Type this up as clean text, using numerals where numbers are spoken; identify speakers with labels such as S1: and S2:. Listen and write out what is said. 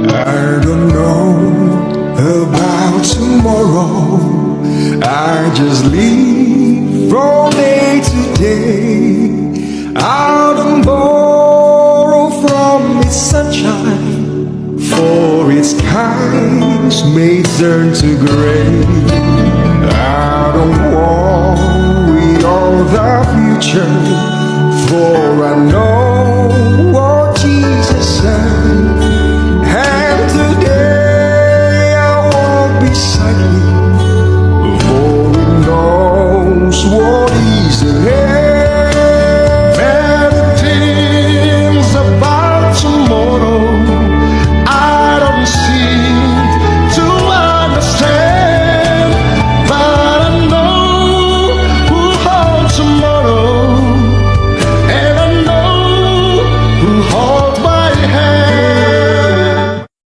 S1: I don't know about tomorrow. I just live from day to day. I don't borrow from its sunshine, for its skies may turn to gray. I don't worry of the future, for I know